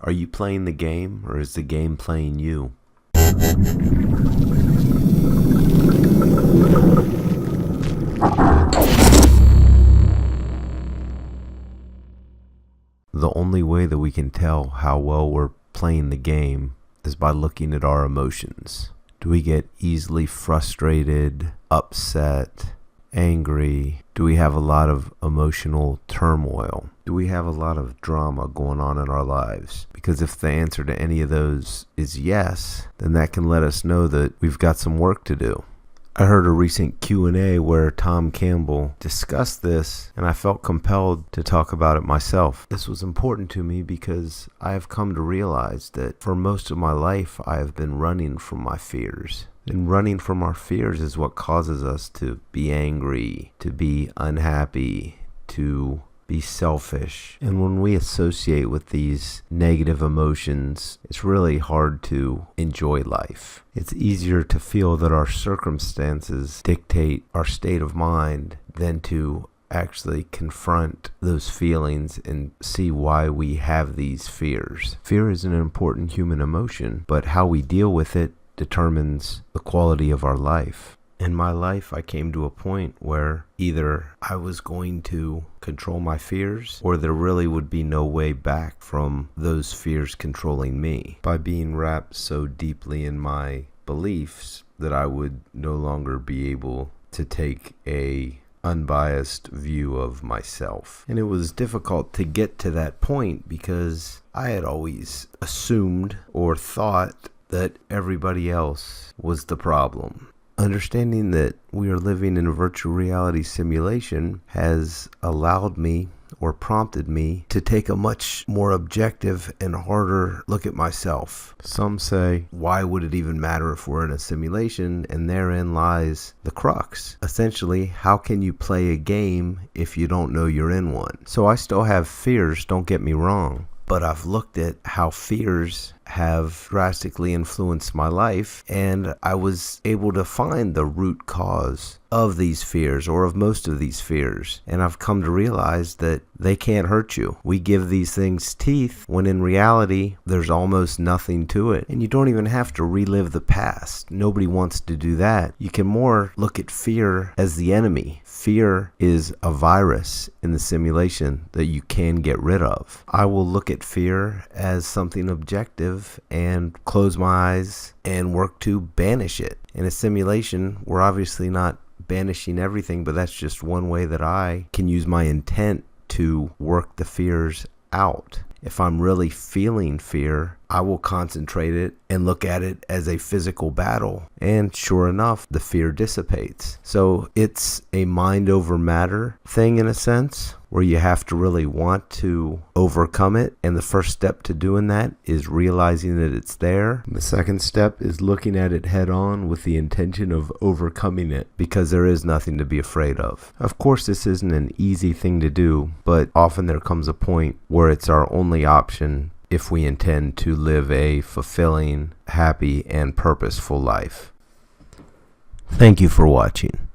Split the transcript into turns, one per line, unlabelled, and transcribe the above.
Are you playing the game, or is the game playing you? The only way that we can tell how well we're playing the game is by looking at our emotions. Do we get easily frustrated, upset, angry? Do we have a lot of emotional turmoil? Do we have a lot of drama going on in our lives? Because if the answer to any of those is yes, then that can let us know that we've got some work to do. I heard a recent Q&A where Tom Campbell discussed this, and I felt compelled to talk about it myself. This was important to me because I have come to realize that for most of my life, I have been running from my fears. And running from our fears is what causes us to be angry, to be unhappy, to be selfish. And when we associate with these negative emotions, it's really hard to enjoy life. It's easier to feel that our circumstances dictate our state of mind than to actually confront those feelings and see why we have these fears. Fear is an important human emotion, but how we deal with it determines the quality of our life. In my life, I came to a point where either I was going to control my fears, or there really would be no way back from those fears controlling me. By being wrapped so deeply in my beliefs that I would no longer be able to take a unbiased view of myself. And it was difficult to get to that point because I had always assumed or thought that everybody else was the problem. Understanding that we are living in a virtual reality simulation has allowed me, or prompted me, to take a much more objective and harder look at myself. Some say, why would it even matter if we're in a simulation? And therein lies the crux. Essentially, how can you play a game if you don't know you're in one? So I still have fears, don't get me wrong. But I've looked at how fears have drastically influenced my life, and I was able to find the root cause of these fears, or of most of these fears. And I've come to realize that they can't hurt you. We give these things teeth when in reality there's almost nothing to it. And you don't even have to relive the past. Nobody wants to do that. You can more look at fear as the enemy. Fear is a virus in the simulation that you can get rid of. I will look at fear as something objective and close my eyes and work to banish it. In a simulation, we're obviously not banishing everything, but that's just one way that I can use my intent to work the fears out. If I'm really feeling fear, I will concentrate it and look at it as a physical battle. And sure enough, the fear dissipates. So it's a mind over matter thing in a sense, where you have to really want to overcome it. And the first step to doing that is realizing that it's there. The second step is looking at it head on with the intention of overcoming it, because there is nothing to be afraid of. Of course, this isn't an easy thing to do, but often there comes a point where it's our only option if we intend to live a fulfilling, happy, and purposeful life. Thank you for watching.